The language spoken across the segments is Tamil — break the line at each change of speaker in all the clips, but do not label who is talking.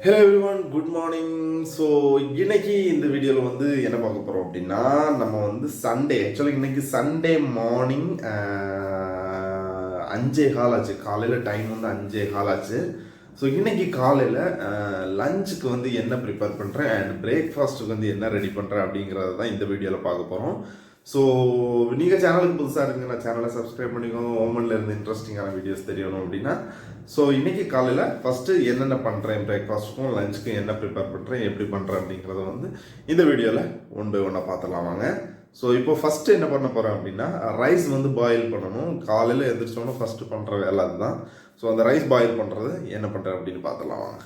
Hello everyone, good morning. So இன்னைக்கு இந்த வீடியோவில் வந்து என்ன பார்க்க போகிறோம் அப்படின்னா, நம்ம வந்து சண்டே, ஆக்சுவலாக இன்னைக்கு சண்டே மார்னிங் 5:15 ஆச்சு. காலையில் டைம் வந்து 5:15 ஆச்சு. ஸோ இன்னைக்கு காலையில் லஞ்சுக்கு வந்து என்ன ப்ரிப்பேர் பண்ணுறேன் அண்ட் பிரேக்ஃபாஸ்ட்டுக்கு வந்து என்ன ரெடி பண்ணுறேன் அப்படிங்கிறத தான் இந்த வீடியோவில் பார்க்க போகிறோம். ஸோ நீங்கள் சேனலுக்கு புதுசாக இருக்குங்க, நான் சேனலை சப்ஸ்கிரைப் பண்ணிக்கோங்க. ஓமனில் இருந்து இன்ட்ரெஸ்டிங்கான வீடியோஸ் தெரியணும் அப்படின்னா. ஸோ இன்றைக்கி காலையில் ஃபஸ்ட்டு என்னென்ன பண்ணுறேன், பிரேக்ஃபாஸ்ட்டுக்கும் லஞ்சுக்கும் என்ன ப்ரிப்பேர் பண்ணுறேன், எப்படி பண்ணுறேன் அப்படிங்கிறத வந்து இந்த வீடியோவில் ஒன் பை ஒன்னாக பார்த்துலாம் வாங்க. ஸோ இப்போ ஃபஸ்ட்டு என்ன பண்ண போகிறேன் அப்படின்னா, ரைஸ் வந்து பாயில் பண்ணணும். காலையில் எழுந்திரிச்சோன்னா ஃபஸ்ட்டு பண்ணுற வேலை அதுதான். ஸோ அந்த ரைஸ் பாயில் பண்ணுறது என்ன பண்ணுறேன் அப்படின்னு பார்த்துலாம் வாங்க.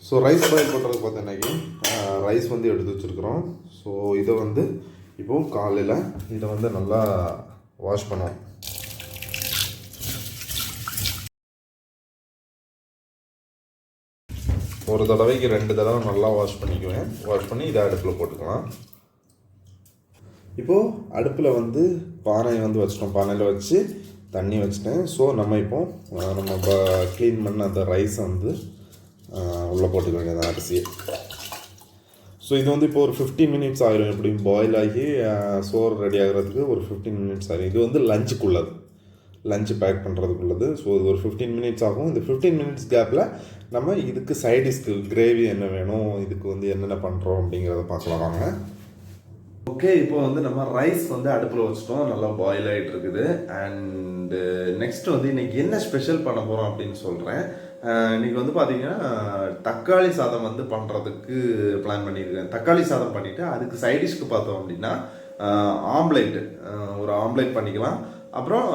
ஸோ ரைஸ் பாயில் பண்ணுறது பார்த்தீங்கன்னா, ரைஸ் வந்து எடுத்து வச்சுருக்குறோம். ஸோ இதை வந்து இப்போது காலையில் இதை வந்து நல்லா வாஷ் பண்ணுவோம். ஒரு தடவைக்கு 2 தடவை நல்லா வாஷ் பண்ணிக்குவேன். வாஷ் பண்ணி இதை அடுப்பில் போட்டுக்கலாம். இப்போது அடுப்பில் வந்து பானை வந்து வச்சிட்டோம். பானையில் வச்சு தண்ணி வச்சுட்டேன். ஸோ நம்ம இப்போது நம்ம க்ளீன் பண்ண அந்த ரைஸை வந்து உள்ளே போட்டுக்க வேண்டியது அரிசியை. ஸோ இது வந்து இப்போ ஒரு 15 மினிட்ஸ் ஆகிடும். எப்படி பாயில் ஆகி சோறு ரெடி ஆகிறதுக்கு ஒரு 15 மினிட்ஸ் ஆகிடும். இது வந்து லஞ்சுக்குள்ளது, லஞ்சு பேக் பண்ணுறதுக்குள்ளது. ஸோ இது ஒரு 15 மினிட்ஸ் ஆகும். இந்த 15 மினிட்ஸ் கேப்பில் நம்ம இதுக்கு சைடிஷ்க்கு கிரேவி என்ன வேணும், இதுக்கு வந்து என்னென்ன பண்ணுறோம் அப்படிங்கிறத பார்க்கலாம் வாங்க. ஓகே, இப்போ வந்து நம்ம ரைஸ் வந்து அடுப்பில் வச்சுட்டோம், நல்லா பாயில் ஆகிட்டு இருக்குது. அண்டு நெக்ஸ்ட் வந்து இன்றைக்கி என்ன ஸ்பெஷல் பண்ண போகிறோம் அப்படின்னு சொல்கிறேன். இன்றைக்கி வந்து பார்த்திங்கன்னா தக்காளி சாதம் வந்து பண்ணுறதுக்கு பிளான் பண்ணியிருக்கேன். தக்காளி சாதம் பண்ணிவிட்டு அதுக்கு சைடிஷ்க்கு பார்த்தோம் அப்படின்னா ஆம்லேட்டு, ஒரு ஆம்லேட் பண்ணிக்கலாம். அப்புறம்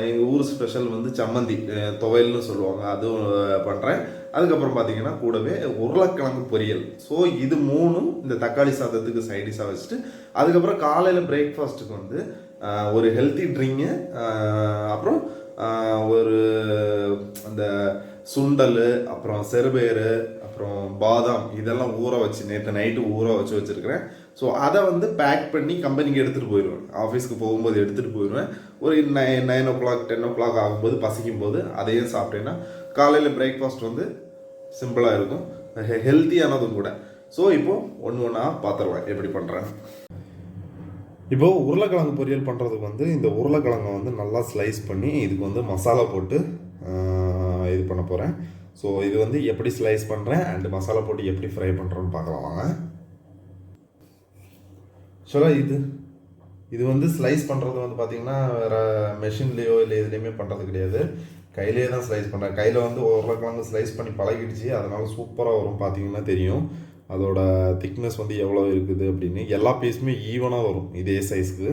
எங்கள் ஊர் ஸ்பெஷல் வந்து சம்மந்தி, துவையல்னு சொல்லுவாங்க, அதுவும் பண்ணுறேன். அதுக்கப்புறம் பார்த்திங்கன்னா கூடவே உருளைக்கிழங்கு பொரியல். ஸோ இது மூணும் இந்த தக்காளி சாதத்துக்கு சைடிஷாக வச்சுட்டு, அதுக்கப்புறம் காலையில் பிரேக்ஃபாஸ்ட்டுக்கு வந்து ஒரு ஹெல்த்தி ட்ரிங்கு, அப்புறம் ஒரு அந்த சுண்டல், அப்புறம் செறுபேறு, அப்புறம் பாதாம், இதெல்லாம் ஊற வச்சு நேற்று நைட்டு ஊற வச்சுருக்கிறேன். ஸோ அதை வந்து பேக் பண்ணி கம்பெனிக்கு எடுத்துகிட்டு போயிடுவேன். ஆஃபீஸ்க்கு போகும்போது எடுத்துகிட்டு போயிடுவேன். ஒரு 9 o'clock 10 o'clock ஆகும்போது பசிக்கும் போது அதையும் சாப்பிட்டேன்னா காலையில் பிரேக்ஃபாஸ்ட் வந்து சிம்பிளாக இருக்கும், ஹெல்த்தியானதும் கூட. ஸோ இப்போது ஒன்று ஒன்றா பார்த்துடலாம் எப்படி பண்ணுறேன். இப்போது உருளைக்கிழங்கு பொரியல் பண்ணுறதுக்கு வந்து இந்த உருளைக்கிழங்கை வந்து நல்லா ஸ்லைஸ் பண்ணி இதுக்கு வந்து மசாலா போட்டு இது பண்ண போகிறேன். ஸோ இது வந்து எப்படி ஸ்லைஸ் பண்ணுறேன் அண்டு மசாலா போட்டு எப்படி ஃப்ரை பண்ணுறோன்னு பார்க்கலாம் வாங்க. ஆக்சுவலாக இது வந்து ஸ்லைஸ் பண்ணுறது வந்து பார்த்திங்கன்னா வேறு மெஷின்லேயோ இல்லை எதுலேயுமே பண்ணுறது கிடையாது, கையிலே தான் ஸ்லைஸ் பண்ணுறேன். கையில் வந்து உருளைக்கிழங்கு ஸ்லைஸ் பண்ணி பழகிடுச்சு, அதனால் சூப்பராக வரும். பார்த்திங்கன்னா தெரியும் அதோட திக்னஸ் வந்து எவ்வளோ இருக்குது அப்படின்னு. எல்லா பீஸுமே ஈவனாக வரும் இதே சைஸ்க்கு.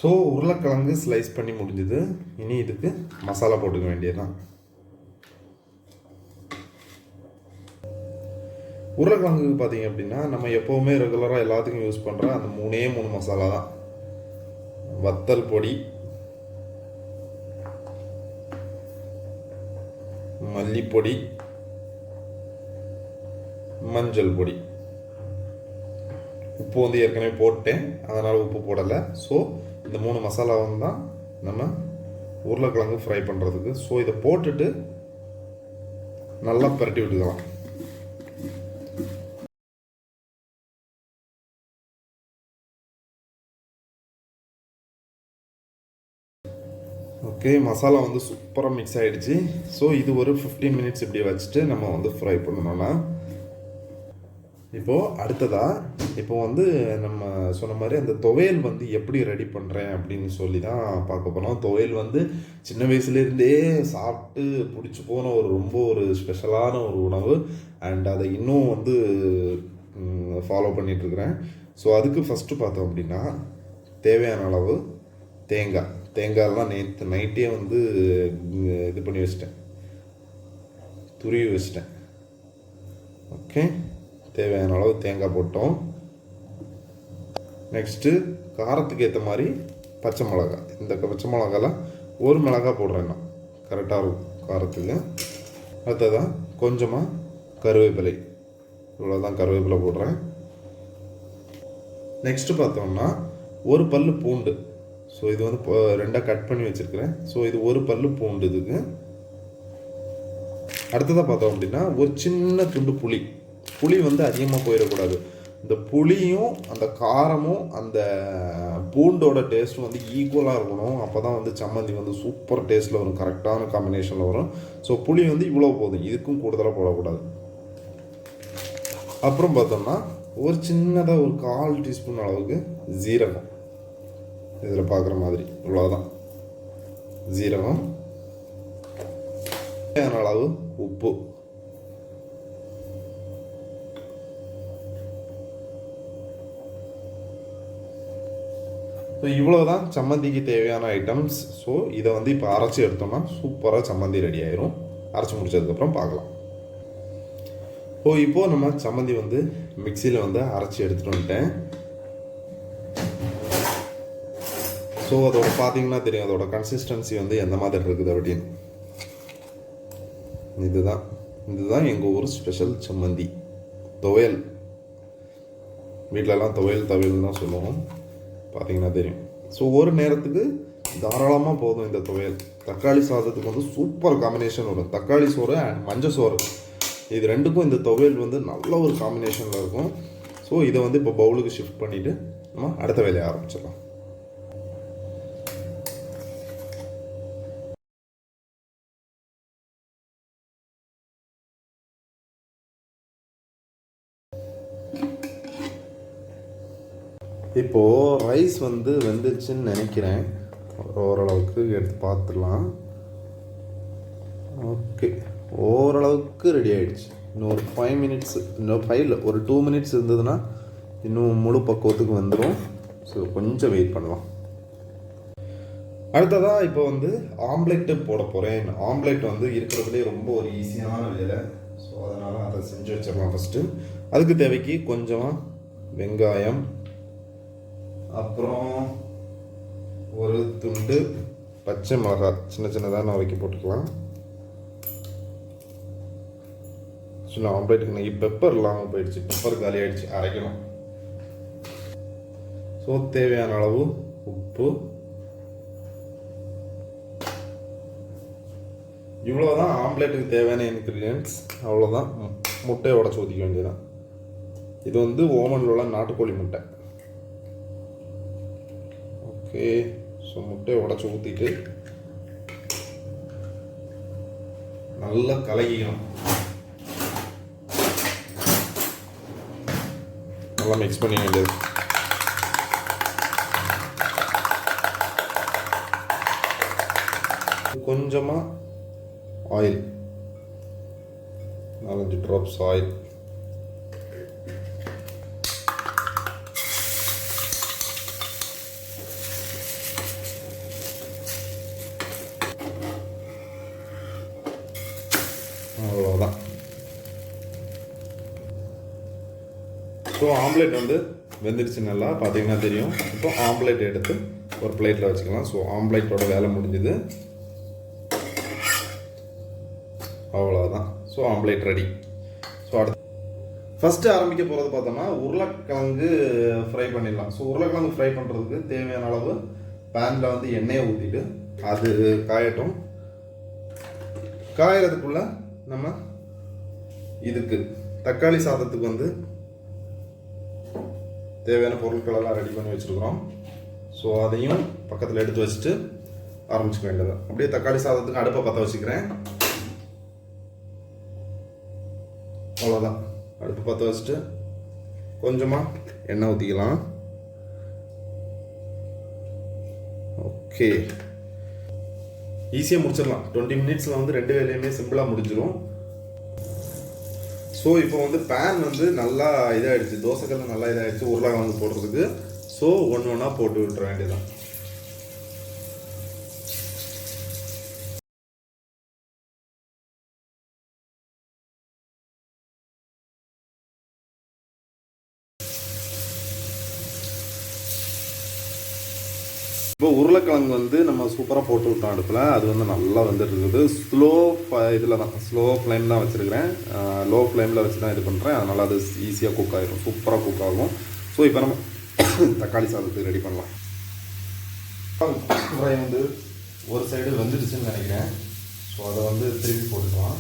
ஸோ உருளைக்கிழங்கு ஸ்லைஸ் பண்ணி முடிஞ்சுது. இனி இதுக்கு மசாலா போட்டுக்க வேண்டியதுதான். உருளைக்கிழங்குக்கு பார்த்தீங்க அப்படின்னா நம்ம எப்போவுமே ரெகுலராக எல்லாத்துக்கும் யூஸ் பண்ணுற அந்த 3 மசாலா தான். வத்தல் பொடி, மல்லிப்பொடி, மஞ்சள் பொடி. உப்பு வந்து ஏற்கனவே போட்டேன், அதனால் உப்பு போடலை. ஸோ இந்த 3 மசாலாவும் தான் நம்ம உருளைக்கிழங்கு ஃப்ரை பண்ணுறதுக்கு. ஸோ இதை போட்டுட்டு நல்லா பரட்டி விட்டுக்கலாம். ஓகே, மசாலா வந்து சூப்பராக மிக்ஸ் ஆகிடுச்சு. ஸோ இது ஒரு 15 மினிட்ஸ் இப்படி வச்சுட்டு நம்ம வந்து ஃப்ரை பண்ணணும்னா, இப்போது அடுத்ததாக இப்போது வந்து நம்ம சொன்ன மாதிரி அந்த துவையல் வந்து எப்படி ரெடி பண்ணுறேன் அப்படின்னு சொல்லி தான் பார்க்க போனோம். துவையல் வந்து சின்ன வயசுலேருந்தே சாப்பிட்டு பிடிச்சி போன ரொம்ப ஒரு ஸ்பெஷலான ஒரு உணவு. அண்ட் அதை இன்னும் வந்து ஃபாலோ பண்ணிகிட்ருக்கிறேன். ஸோ அதுக்கு ஃபஸ்ட்டு பார்த்தோம் அப்படின்னா தேவையான அளவு தேங்காயெல்லாம் நேற்று நைட்டே வந்து இது பண்ணி வச்சிட்டேன், துருவி வச்சிட்டேன். ஓகே, தேவையான அளவு தேங்காய் போட்டோம். நெக்ஸ்ட்டு காரத்துக்கு ஏற்ற மாதிரி பச்சை மிளகாய், இந்த பச்சை மிளகாலாம் ஒரு மிளகாய் போடுறேன் நான், கரெக்டாக இருக்கும் காரத்துக்கு. அடுத்ததான் கொஞ்சமாக கருவேப்பிலை, இவ்வளோதான் கருவேப்பிலை போடுறேன். நெக்ஸ்ட்டு பார்த்தோம்னா ஒரு பல்லு பூண்டு. ஸோ இது வந்து ரெண்டாக கட் பண்ணி வச்சுருக்கிறேன். ஸோ இது ஒரு பல்லு பூண்டு இதுக்கு. அடுத்ததாக பார்த்தோம் அப்படின்னா ஒரு சின்ன துண்டு புளி. புளி வந்து அதிகமாக போயிடக்கூடாது. இந்த புளியும் அந்த காரமும் அந்த பூண்டோட டேஸ்ட்டும் வந்து ஈக்குவலாக இருக்கணும். அப்போ தான் வந்து சம்மந்தி வந்து சூப்பர் டேஸ்ட்டில் வரும், கரெக்டான காம்பினேஷனில் வரும். ஸோ புளி வந்து இவ்வளோ போதும், இதுக்கும் கூடுதலாக போடக்கூடாது. அப்புறம் பார்த்தோம்னா ஒரு சின்னதாக ஒரு 1/4 டீஸ்பூன் அளவுக்கு ஜீரகம், இதில் பார்க்குற மாதிரி இவ்வளோதான் ஜீரகம். தேவையான அளவு உப்பு. ஸோ இவ்வளோ தான் சம்மந்திக்கு தேவையான ஐட்டம்ஸ். ஸோ இதை வந்து இப்போ அரைச்சி எடுத்தோம்னா சூப்பராக சம்மந்தி ரெடி ஆயிரும். அரைச்சி முடிச்சதுக்கப்புறம் பார்க்கலாம். இப்போது நம்ம சம்மந்தி வந்து மிக்சியில் வந்து அரைச்சி எடுத்துகிட்டு வந்துட்டேன். ஸோ அதோட பார்த்தீங்கன்னா தெரியும் அதோட கன்சிஸ்டன்சி வந்து எந்த மாதிரி இருக்குது அப்படின்னு. இதுதான் எங்கள் ஊர் ஸ்பெஷல் சம்மந்தி. துவையல், வீட்டிலலாம் துவையல் தான் சொல்லுவோம், பார்த்தீங்கன்னா தெரியும். ஸோ ஒரு நேரத்துக்கு தாராளமாக போதும் இந்த துவையல். தக்காளி சாதத்துக்கு வந்து சூப்பர் காம்பினேஷன் வரும். தக்காளி சோறு அண்ட் மஞ்சள் சோறு, இது ரெண்டுக்கும் இந்த துவையல் வந்து நல்ல ஒரு காம்பினேஷனில் இருக்கும். ஸோ இதை வந்து இப்போ பவுலுக்கு ஷிஃப்ட் பண்ணிவிட்டு நம்ம அடுத்த வேலையை ஆரம்பிச்சிடலாம். இப்போது ரைஸ் வந்து வெந்துருச்சுன்னு நினைக்கிறேன். ஓரளவுக்கு எடுத்து பார்த்துடலாம். ஓகே, ஓரளவுக்கு ரெடி ஆகிடுச்சு. இன்னும் ஒரு 5 மினிட்ஸ், இன்னும் 5 இல்லை, ஒரு 2 மினிட்ஸ் இருந்ததுன்னா இன்னும் முழு பக்குவத்துக்கு வந்துடும். ஸோ கொஞ்சம் வெயிட் பண்ணலாம். அடுத்ததாக இப்போ வந்து ஆம்லெட்டு போட போகிறேன். ஆம்லெட் வந்து இருக்கிறதுலே ரொம்ப ஒரு ஈஸியான வேலை. ஸோ அதனால் அதை செஞ்சு வச்சிடலாம் ஃபஸ்ட்டு. அதுக்கு தேவைக்கு கொஞ்சமாக வெங்காயம், அப்புறம் ஒரு துண்டு பச்சை மிளகாய் சின்னதாக நான் வைக்க போட்டுக்கலாம். ஸோ நான் ஆம்லேட்டுக்கு இன்னைக்கு பெப்பர் இல்லாமல் போயிடுச்சு, பெப்பர் காலி ஆகிடுச்சு, அரைக்கணும். ஸோ தேவையான அளவு உப்பு. இவ்வளோதான் ஆம்லேட்டுக்கு தேவையான இன்க்ரீடியன்ட்ஸ். அவ்வளோதான். முட்டையை உடச்சி ஊற்றிக்க வேண்டியதான். இது வந்து ஓமனில் உள்ள நாட்டுக்கோழி முட்டை. ஓகே, ஸோ முட்டையை உடச்சி ஊற்றிட்டு நல்லா கலக்கிக்கணும். நல்லா மிக்ஸ் பண்ணி வேண்டியது. கொஞ்சமாக ஆயில், 4-5 ட்ராப்ஸ் ஆயில். அவ்வளோதான். ஸோ ஆம்லேட் வந்து வெந்துடுச்சு நல்லா, பார்த்தீங்கன்னா தெரியும். இப்போ ஆம்லேட் எடுத்து ஒரு பிளேட்டில் வச்சுக்கலாம். ஸோ ஆம்லேட்டோட வேலை முடிஞ்சுது. அவ்வளோதான். So omelette ready. ஸோ அடுத்து ஃபஸ்ட்டு ஆரம்பிக்க போகிறது பார்த்தோம்னா உருளைக்கிழங்கு ஃப்ரை பண்ணிடலாம். ஸோ உருளைக்கிழங்கு ஃப்ரை பண்ணுறதுக்கு தேவையான அளவு பேனில் வந்து எண்ணெயை ஊற்றிட்டு அது காயட்டும். காயறதுக்குள்ள நம்ம இதுக்கு தக்காளி சாதத்துக்கு வந்து தேவையான பொருட்களெல்லாம் ரெடி பண்ணி வச்சுருக்குறோம். ஸோ அதையும் பக்கத்தில் எடுத்து வச்சுட்டு ஆரம்பிச்சுக்க வேண்டியது. அப்படியே தக்காளி சாதத்துக்கு அடுப்பை பற்ற வச்சுக்கிறேன். அவ்வளோதான். அடுப்பு பற்ற வச்சுட்டு கொஞ்சமாக எண்ணெய் ஊற்றிக்கலாம். ஓகே, ஈஸியாக முடிச்சிடலாம். 20 மினிட்ஸில் வந்து 2 வேலையுமே சிம்பிளாக முடிஞ்சிடும். ஸோ இப்போ வந்து பேன் வந்து நல்லா இதாகிடுச்சு, தோசைக்கல்ல நல்லா இதாகிடுச்சு உருளைக்கிழங்கு போடுறதுக்கு. ஸோ ஒன்று ஒன்றா போட்டு விட்டுற வேண்டியதான். இப்போ உருளைக்கிழங்கு வந்து நம்ம சூப்பராக போட்டு விட்டோம் அடுப்பில். அது வந்து நல்லா வந்துட்டு இருக்குது. இதில் தான் ஸ்லோ ஃப்ளேம் தான் வச்சுருக்கிறேன். லோ ஃப்ளேமில் வச்சு தான் இது பண்ணுறேன். அதனால் அது ஈஸியாக குக் ஆகிடும், சூப்பராக குக் ஆகும். ஸோ இப்போ நம்ம தக்காளி சாதத்துக்கு ரெடி பண்ணலாம். ஃப்ரை வந்து ஒரு சைடு வெந்துடுச்சுன்னு நினைக்கிறேன். ஸோ அதை வந்து திருப்பி போட்டுக்கலாம்.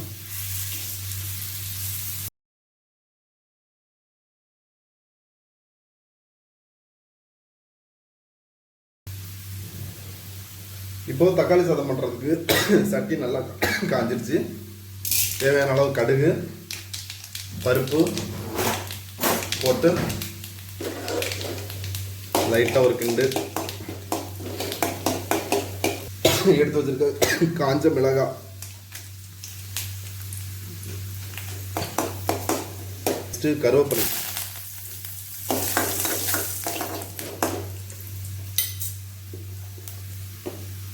இப்போது தக்காளி சாதம் பண்ணுறதுக்கு சட்டி நல்லா காஞ்சிருச்சு. தேவையான அளவு கடுகு, பருப்பு போட்டு லைட்டாக ஒரு கிண்டு எடுத்து வச்சிருக்க காஞ்ச மிளகாய், கருவேப்பிலை,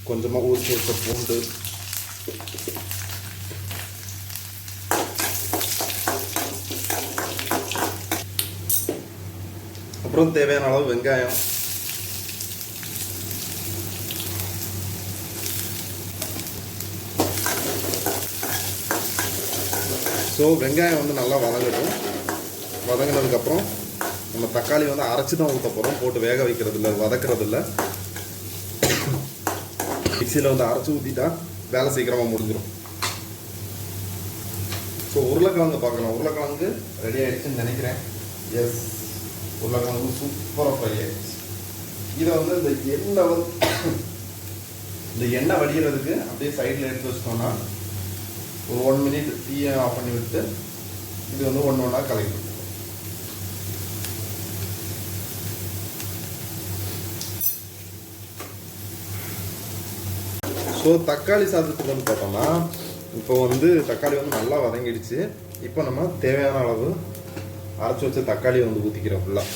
கொஞ்சமாக ஊற்றி வச்ச பூண்டு, அப்புறம் தேவையான அளவு வெங்காயம், ஸோ வெங்காயம் வந்து நல்லா வதங்கட்டும். வதங்கினதுக்கப்புறம் நம்ம தக்காளி வந்து அரைச்சி தான் ஊற்ற போகிறோம், போட்டு வேக வைக்கிறது இல்லை, வதக்கிறது இல்லை. மிக்சியில் வந்து அரைச்சி ஊற்றிட்டா வேலை சீக்கிரமாக முடிஞ்சிடும். ஸோ உருளைக்கிழங்கு பார்க்கலாம். உருளைக்கிழங்கு ரெடி ஆகிடுச்சுன்னு நினைக்கிறேன். எஸ், உருளைக்கிழங்கு சூப்பராக ஃப்ரை ஆகிடுச்சு. இதை வந்து இந்த எண்ணெய் வடிகிறதுக்கு அப்படியே சைடில் எடுத்து வச்சிட்டோம்னா ஒரு 1 மினிட் டீயை ஆஃப் பண்ணி விட்டு இது வந்து ஒன்றா கலக்கி. ஸோ தக்காளி சாதத்துக்கு வந்து பார்த்தோம்னா இப்போ வந்து தக்காளி வந்து நல்லா வதங்கிடுச்சு. இப்போ நம்ம தேவையான அளவு அரைச்சி வச்ச தக்காளி வந்து ஊற்றிக்கிறோம் ஃபுல்லாக.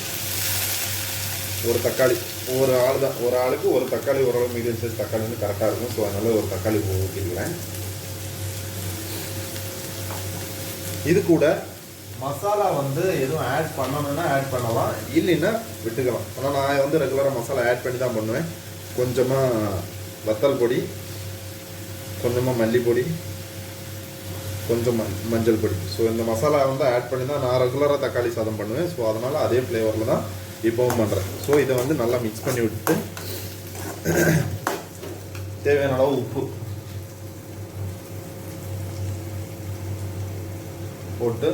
ஒரு தக்காளி ஒரு ஆள் தான், ஒரு ஆளுக்கு ஒரு தக்காளி, ஓரளவு மீடியம் சைஸ் தக்காளி வந்து கரெக்டாக இருக்கும். ஸோ அதனால் ஒரு தக்காளி ஊற்றிக்கிறேன். இது கூட மசாலா வந்து எதுவும் ஆட் பண்ணணும்னா ஆட் பண்ணலாம், இல்லைன்னா விட்டுக்கலாம். ஆனால் நான் வந்து ரெகுலராக மசாலா ஆட் பண்ணி தான் பண்ணுவேன். கொஞ்சமாக வத்தல் பொடி, கொஞ்சமாக மல்லிப்பொடி, கொஞ்சம் மஞ்சள் பொடி. ஸோ இந்த மசாலா வந்து ஆட் பண்ணி தான் நான் ரெகுலராக தக்காளி சாதம் பண்ணுவேன். ஸோ அதனால் அதே ஃப்ளேவரில் தான் இப்போவும் பண்ணுறேன். ஸோ இதை வந்து நல்லா மிக்ஸ் பண்ணி விட்டு தேவையான அளவு உப்பு போட்டு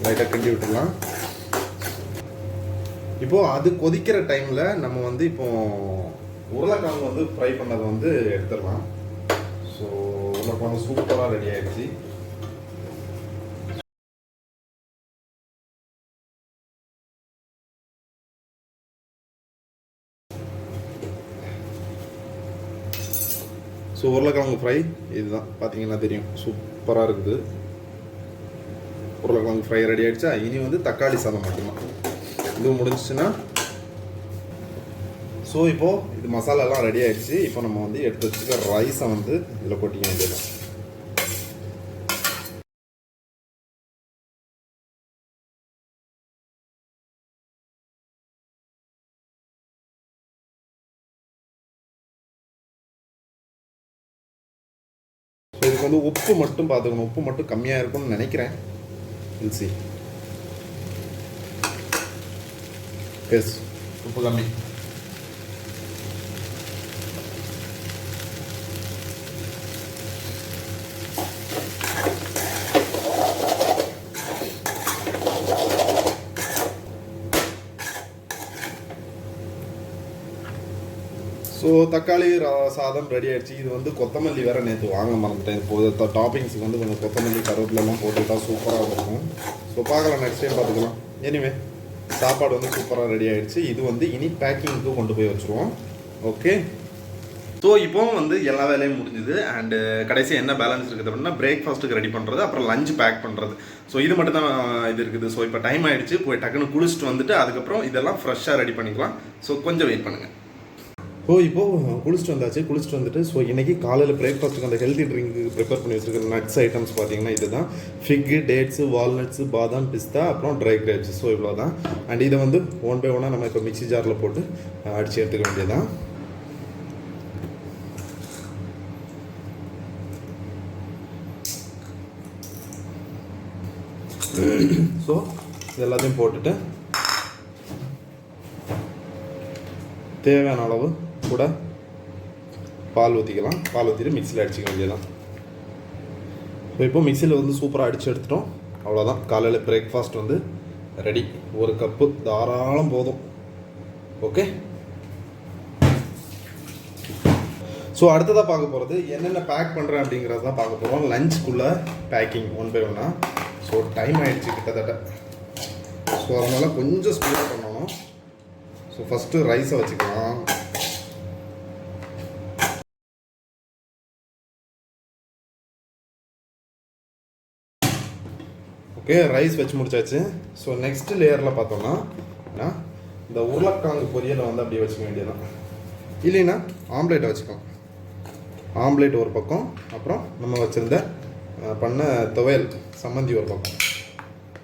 லைட்டாக கிண்டி விட்டுடலாம். இப்போது அது கொதிக்கிற டைமில் நம்ம வந்து இப்போ உருளைக்கிழங்கு வந்து ஃப்ரை பண்ணதை வந்து எடுத்துடலாம். ஸோ உருளைக்கிழங்கு சூப்பராக ரெடி ஆகிடுச்சு. ஸோ உருளைக்கிழங்கு ஃப்ரை இதுதான், பார்த்தீங்கன்னா தெரியும், சூப்பராக இருக்குது. உருளைக்கிழங்கு ஃப்ரை ரெடி ஆகிடுச்சா. இனி வந்து தக்காளி சாதம் மட்டும்தான். இது முடிஞ்சிச்சுன்னா ஸோ இப்போது இது மசாலாலாம் ரெடி ஆகிடுச்சு. இப்போ நம்ம வந்து எடுத்து வச்சுக்க ரைஸை வந்து இதில் கொட்டிக்க வேண்டியது. ஸோ இதுக்கு வந்து உப்பு மட்டும் பார்த்துக்கணும். உப்பு மட்டும் கம்மியாக இருக்கும்னு நினைக்கிறேன். சி எஸ், உப்பு கம்மி. ஸோ தக்காளி சாதம் ரெடி ஆகிடுச்சு. இது வந்து கொத்தமல்லி வேறு நேற்று வாங்க மறந்துட்டேன். இப்போது டாப்பிங்ஸுக்கு வந்து கொஞ்சம் கொத்தமல்லி, கருவேப்பிலெல்லாம் போட்டுக்கிட்டால் சூப்பராக இருக்கும். ஸோ பார்க்கலாம், நெக்ஸ்ட் டைம் பார்த்துக்கலாம். எனிவே சாப்பாடு வந்து சூப்பராக ரெடி ஆகிடுச்சு. இது வந்து இனி பேக்கிங்க்கு கொண்டு போய் வச்சுருவோம். ஓகே, ஸோ இப்போ வந்து எல்லா வேலையும் முடிஞ்சுது. அண்டு கடைசியாக என்ன பேலன்ஸ் இருக்குது அப்படின்னா பிரேக்ஃபாஸ்ட்டுக்கு ரெடி பண்ணுறது, அப்புறம் லஞ்ச் பேக் பண்ணுறது. ஸோ இது மட்டும் தான் இது இருக்குது. ஸோ இப்போ டைம் ஆகிடுச்சு, போய் டக்குன்னு குளிச்சுட்டு வந்துட்டு அதுக்கப்புறம் இதெல்லாம் ஃப்ரெஷ்ஷாக ரெடி பண்ணிக்கலாம். ஸோ கொஞ்சம் வெயிட் பண்ணுங்கள். ஸோ இப்போது குளிச்சுட்டு வந்தாச்சு. குளிச்சுட்டு வந்துட்டு ஸோ இன்றைக்கி காலையில் பிரேக்ஃபாஸ்ட்டுக்கு அந்த ஹெல்த்தி ட்ரிங்க்கு ப்ரிப்பேர் பண்ணி வச்சுருக்கிற நட்ஸ் ஐட்டம்ஸ் பார்த்தீங்கன்னா இது தான். ஃபிக்கு, டேட்ஸு, வால்நட்ஸு, பாதாம், பிஸ்தா, அப்புறம் ட்ரை கிரேப்ஸ். ஸோ இவ்வளோ தான். அண்ட் இதை வந்து ஒன் பை ஒன்னாக நம்ம இப்போ மிக்ஸி ஜாரில் போட்டு அடித்து எடுத்துக்க வேண்டியதான். ஸோ இது எல்லாத்தையும் போட்டுட்டு தேவையான அளவு கூட பால் ஊற்றிக்கலாம். பால் ஊற்றிட்டு மிக்சியில் அடிச்சிக்க வேண்டியதான். ஸோ இப்போ மிக்சியில் வந்து சூப்பராக அடித்து எடுத்துட்டோம். அவ்வளோதான், காலையில் பிரேக்ஃபாஸ்ட் வந்து ரெடி. ஒரு கப்பு தாராளம் போதும். ஓகே, ஸோ அடுத்ததாக பார்க்க போகிறது என்னென்ன பேக் பண்ணுறேன் அப்படிங்கிறது தான் பார்க்க போகிறோம். லஞ்சுக்குள்ளே பேக்கிங் ஒன் பை ஒன்னாக. ஸோ டைம் ஆகிடுச்சு கிட்டத்தட்ட. ஸோ அதனால் கொஞ்சம் ஸ்பீடாக பண்ணணும். ஸோ ஃபஸ்ட்டு ரைஸை வச்சுக்கலாம். ஓகே, ரைஸ் வச்சு முடிச்சாச்சு. ஸோ நெக்ஸ்ட் லேயரில் பார்த்தோம்னா இந்த உருளைக்கிழங்கு பொரியலை வந்து அப்படியே வச்சுக்க வேண்டியதான். இல்லைன்னா ஆம்லேட்டை வச்சுக்கலாம். ஆம்லேட் ஒரு பக்கம், அப்புறம் நம்ம வச்சுருந்த பண்ண துவையல் சம்மந்தி ஒரு பக்கம்.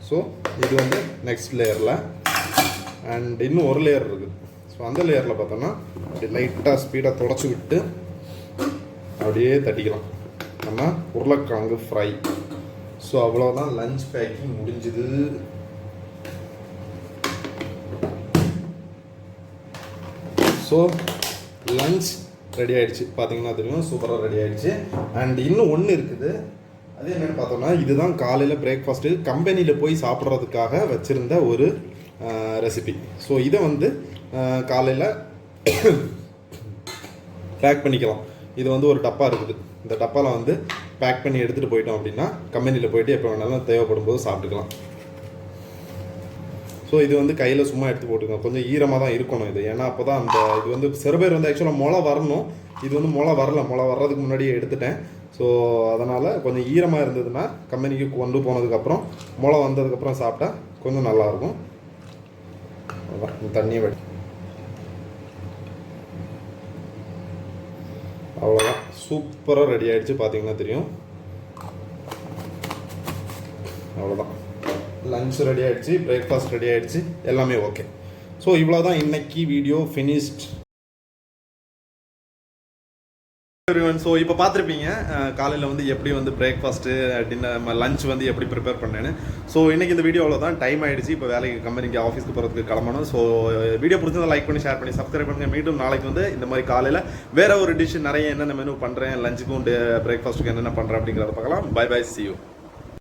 ஸோ இது வந்து நெக்ஸ்ட் லேயரில். அண்ட் இன்னும் ஒரு லேயர் இருக்குது. ஸோ அந்த லேயரில் பார்த்தோன்னா அப்படி லைட்டாக ஸ்பீடாக தொடச்சி விட்டு அப்படியே தட்டிக்கலாம் நம்ம உருளைக்கிழங்கு ஃப்ரை. ஸோ அவ்வளோதான், லஞ்ச் பேக்கிங் முடிஞ்சுது. ஸோ லஞ்ச் ரெடி ஆகிடுச்சு. பார்த்தீங்கன்னா தெரியும், சூப்பராக ரெடி ஆகிடுச்சு. அண்ட் இன்னும் ஒன்று இருக்குது. அது என்னென்னு பார்த்தோம்னா, இதுதான் காலையில் பிரேக்ஃபாஸ்ட்டு கம்பெனியில் போய் சாப்பிட்றதுக்காக வச்சுருந்த ஒரு ரெசிபி. ஸோ இதை வந்து காலையில் பேக் பண்ணிக்கலாம். இது வந்து ஒரு டப்பா இருக்குது. இந்த டப்பாவில் வந்து பேக் பண்ணி எடுத்துகிட்டு போயிட்டோம் அப்படின்னா கம்பெனியில் போயிட்டு எப்போ வேணாலும் தேவைப்படும் போது சாப்பிட்டுக்கலாம். ஸோ இது வந்து கையில் சும்மா எடுத்து போட்டுக்கோங்க. கொஞ்சம் ஈரமாக தான் இருக்கணும் இது. ஏன்னா அப்போ தான் அந்த இது வந்து சில பேர் வந்து ஆக்சுவலாக முளை வரணும். இது வந்து முளை வரல. முளை வர்றதுக்கு முன்னாடியே எடுத்துட்டேன். ஸோ அதனால் கொஞ்சம் ஈரமாக இருந்ததுன்னா கம்பெனிக்கு கொண்டு போனதுக்கப்புறம் முளை வந்ததுக்கப்புறம் சாப்பிட்டா கொஞ்சம் நல்லாயிருக்கும். தண்ணியை வெடி அவ்வளோதான், சூப்பராக ரெடி ஆகிடுச்சு. பார்த்தீங்கன்னா தெரியும். அவ்வளோதான், லஞ்ச் ரெடி ஆகிடுச்சு, பிரேக்ஃபாஸ்ட் ரெடி ஆகிடுச்சு, எல்லாமே ஓகே. ஸோ இவ்வளோ தான் இன்னைக்கு வீடியோ ஃபினிஷ்ட். ஸோ இப்போ பார்த்துருப்பீங்க காலையில் வந்து எப்படி வந்து பிரேக்ஃபாஸ்ட்டு டின்னர் லஞ்ச் வந்து எப்படி ப்ரிப்பேர் பண்ணேன்னு. ஸோ இன்றைக்கி இந்த வீடியோவில் தான் டைம் ஆகிடுச்சு. இப்போ வேலைக்கு கம்பெனிக்கு ஆஃபீஸ்க்கு போகிறதுக்கு கிளம்பணும். ஸோ வீடியோ பிடிச்சதை லைக் பண்ணி ஷேர் பண்ணி சப்ஸ்கிரைப் பண்ணுங்கள். மீண்டும் நாளைக்கு வந்து இந்த மாதிரி காலையில் வேறு ஒரு டிஷ் நிறைய என்னென்ன மெனு பண்ணுறேன், லஞ்சுக்கும் பிரேக்ஃபாஸ்ட்டுக்கு என்னென்ன பண்ணுறேன் அப்படிங்கிறத பார்க்கலாம். Bye bye, see you.